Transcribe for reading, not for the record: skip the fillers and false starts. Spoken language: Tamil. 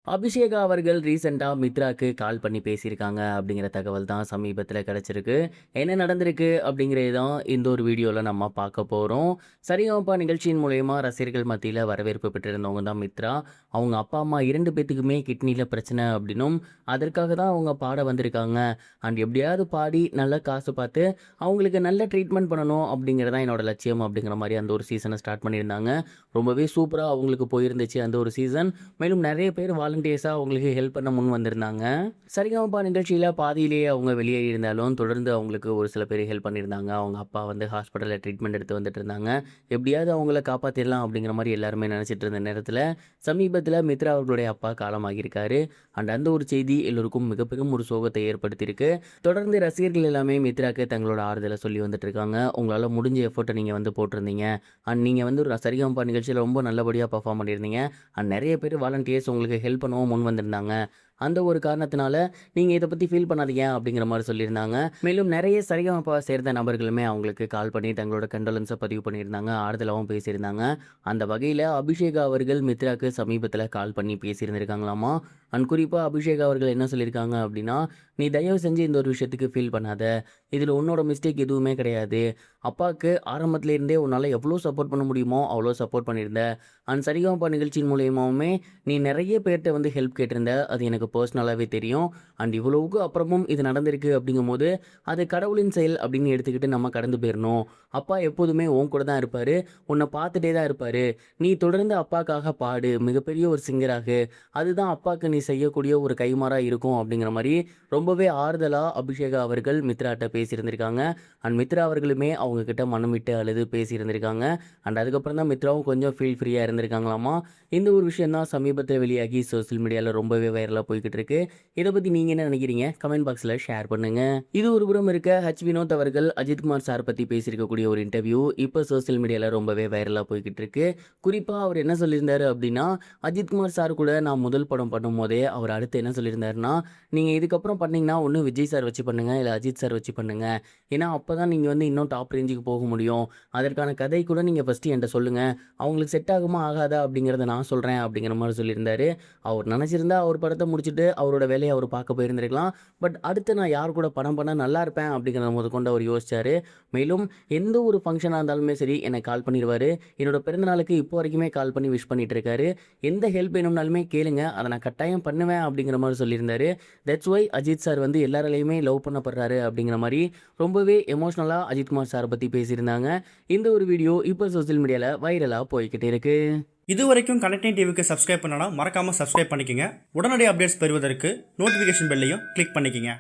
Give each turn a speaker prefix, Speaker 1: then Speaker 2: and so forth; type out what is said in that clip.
Speaker 1: அபிஷேகா அவர்கள் ரீசெண்டா மித்ராக்கு கால் பண்ணி பேசியிருக்காங்க அப்படிங்கிற தகவல் தான் சமீபத்தில கிடைச்சிருக்கு. என்ன நடந்திருக்கு அப்படிங்கிறது தான் இந்த ஒரு வீடியோல நம்ம பார்க்க போறோம். சரிகமபா நிகழ்ச்சியின் மூலியமா ரசிகர்கள் மத்தியில வரவேற்பு பெற்றிருந்தவங்க தான் மித்ரா. அவங்க அப்பா, அம்மா 2 பேத்துக்குமே கிட்னில பிரச்சனை அப்படின்னும், அதற்காக தான் அவங்க பாட வந்திருக்காங்க. அண்ட் எப்படியாவது பாடி நல்ல காசு பார்த்து அவங்களுக்கு நல்ல ட்ரீட்மெண்ட் பண்ணணும் அப்படிங்கிறது தான் என்னோட லட்சியம் அப்படிங்கிற மாரி அந்த ஒரு சீசன ஸ்டார்ட் பண்ணியிருந்தாங்க. ரொம்பவே சூப்பரா அவங்களுக்கு போயிருந்துச்சு அந்த ஒரு சீசன். மேலும் நெறைய பேர் வாலண்டியர்ஸா அவங்களுக்கு ஹெல்ப் பண்ண முன் வந்திருந்தாங்க. சரிகமபா நிகழ்ச்சியில பாதியிலேயே அவங்க வெளியேறி இருந்தாலும், தொடர்ந்து அவங்களுக்கு ஒரு சில பேர் ஹெல்ப் பண்ணியிருந்தாங்க. அவங்க அப்பா வந்து ஹாஸ்பிட்டல்ல ட்ரீட்மெண்ட் எடுத்து வந்துட்டு இருந்தாங்க. எப்படியாவது அவங்கள காப்பாத்திரலாம் அப்படிங்கிற மாரி எல்லாருமே நெனச்சிட்டு இருந்த நேரத்தில, சமீபத்தில மித்ரா அவர்களுடைய அப்பா காலமாகியிருக்காரு. அண்ட் அந்த ஒரு செய்தி எல்லோருக்கும் மிகப்பெரும் ஒரு சோகத்தை ஏற்படுத்தியிருக்கு. தொடர்ந்து ரசிகர்கள் எல்லாமே மித்ராக்கு தங்களோட ஆறுதல சொல்லி வந்துட்டு இருக்காங்க. உங்களால முடிஞ்ச எஃபோர்ட்ட நீங்க வந்து போட்டிருந்தீங்க. அண்ட் நீங்க வந்து ஒரு சரிகமபா நிகழ்ச்சியில ரொம்ப நல்லபடியா பெர்ஃபார்ம் பண்ணியிருந்தீங்க. அண்ட் நெறைய பேர் வாலண்டியர்ஸ் உங்களுக்கு ஹெல்ப் பண்ணவும் முன் வந்திருந்தாங்க. அந்த ஒரு காரணத்தினால நீங்க இத பத்தி ஃபீல் பண்ணாதீங்க அப்படிங்கிற மாரி சொல்லியிருந்தாங்க. மேலும் நெறைய சரிகமபா சேர்ந்த நபர்களுமே அவங்களுக்கு கால் பண்ணி தங்களோட கண்டோலன்ஸ பதிவு பண்ணியிருந்தாங்க. ஆறுதலாவும் பேசியிருந்தாங்க. அந்த வகையில அபிஷேகா அவர்கள் மித்ராக்கு சமீபத்தில கால் பண்ணி பேசியிருந்திருக்காங்களாமா. அண்ட் குறிப்பா அபிஷேகா அவர்கள் என்ன சொல்லியிருக்காங்க அப்படின்னா, "நீ தயவு செஞ்சு இந்த ஒரு விஷயத்துக்கு ஃபீல் பண்ணாத. இதில உன்னோட மிஸ்டேக் எதுவுமே கிடையாது. அப்பாக்கு ஆரம்பத்தில இருந்தே உன்னால எவ்வளோ சப்போர்ட் பண்ண முடியுமோ அவ்வளோ சப்போர்ட் பண்ணியிருந்த. அண்ட் சரிகமபா நிகழ்ச்சியின் மூலியமாவுமே நீ நெறைய பேர்ட்ட வந்து ஹெல்ப் கேட்டிருந்த. அது எனக்கு பர்சனலாவே தெரியும். அண்ட் இவ்வளவுக்கு அப்புறமும் இது நடந்திருக்கு அப்படிங்கும்போது, அது கடவுளின் செயல் அப்படின்னு எடுத்துக்கிட்டு நம்ம கடந்து போயிரணும். அப்பா எப்போதுமே உன் கூட தான் இருப்பாரு. உன்ன பார்த்துட்டே தான் இருப்பாரு. நீ தொடர்ந்து அப்பாக்காக பாடு. மிகப்பெரிய ஒரு சிங்கர் ஆகு. அதுதான் அப்பாக்கு நீ செய்யக்கூடிய ஒரு கைமாறா இருக்கும்." அப்படிங்கிற மாரி ரொம்பவே ஆறுதலா அபிஷேகா அவர்கள் மித்ராட்ட பேசியிருந்திருக்காங்க. அண்ட் மித்ரா அவர்களுமே அவங்க கிட்ட மனம் விட்டு அழுது பேசியிருந்திருக்காங்க. அண்ட் அதுக்கப்புறம் தான் மித்ராவும் கொஞ்சம் ஃபீல் ஃப்ரீயா இருந்திருக்காங்களாமா. இந்த ஒரு விஷயம் தான் சமீபத்தில வெளியாகி சோசியல் மீடியால ரொம்பவே வைரலா போய்க்கிட்டு இருக்கு. இத பத்தி நீங்க என்ன நினைக்கிறீங்க? கமெண்ட் பாக்ஸ்ல ஷேர் பண்ணுங்க. இது ஒரு புறம் இருக்க வினோத் அவர்கள் அஜித்குமார் சார் பத்தி பேசியிருக்கக்கூடிய ஒரு இன்டர்வியூ இப்ப சோசியல் மீடியால ரொம்பவே வைரலா போய்க்கிட்டு இருக்கு. குறிப்பா அவர் என்ன சொல்லியிருந்தாரு அப்படின்னா, அஜித்குமார் சார் கூட நான் முதல் படம் பண்ணும்போதே அவர் அடுத்து என்ன சொல்லியிருந்தாருன்னா, "நீங்க இதுக்கப்புறம் பண்ணீங்கன்னா ஒண்ணு விஜய் சார் வச்சு பண்ணுங்க, இல்ல அஜித் சார் வச்சு பண்ணுங்க. ஏன்னா அப்பதான் நீங்க வந்து இன்னும் டாப் ரேஞ்சுக்கு போக முடியும். அதற்கான கதை கூட நீங்க ஃபர்ஸ்ட்டு என்ட்ட சொல்லுங்க. அவங்களுக்கு செட் ஆகுமா ஆகாதா அப்படிங்கிறத நான் சொல்றேன்." அப்படிங்கிற மாரி சொல்லியிருந்தாரு. அவர் நெனச்சிருந்தா அவர் படத்த முடிச்சுட்டு அவரோட வேலைய அவர் பார்க்க போயிருந்திருக்கலாம். பட் அடுத்து நான் யார் கூட படம் பண்ணா நல்லா இருப்பேன் அப்படிங்கிறத முதற்கொண்டு அவர் யோசிச்சாரு. மேலும் எந்த ஒரு ஃபங்ஷனா இருந்தாலுமே சரி எனக்கு கால் பண்ணிருவாரு. என்னோட பிறந்த நாளுக்கு இப்போ வரைக்குமே கால் பண்ணி விஷ் பண்ணிட்டு இருக்காரு. எந்த ஹெல்ப் வேணும்னாலுமே கேளுங்க. அத நான் கட்டாயம் பண்ணுவேன் அப்படிங்கிற மாரி சொல்லியிருந்தாரு. தட்ஸ் ஒய் அஜித் சார் வந்து எல்லாராலயுமே லவ் பண்ணப்படுறாரு அப்படிங்கிற மாரி ரொம்பவே எமோஷனலா அஜித்குமார் சார பத்தி பேசியிருந்தாங்க. இந்த ஒரு வீடியோ இப்போ சோசியல் மீடியால வைரலா போய்க்கிட்டு இருக்கு.
Speaker 2: இதுவரைக்கும் கனெக்டிங் டிவிக்கு சப்ஸ்கிரைப் பண்ணனா மறக்காம சப்ஸ்கிரைப் பண்ணிக்கங்க. உடனடி அப்டேட்ஸ் பெறுவதற்கு நோட்டிஃபிகேஷன் பெல்லையும் கிளிக் பண்ணிக்கங்க.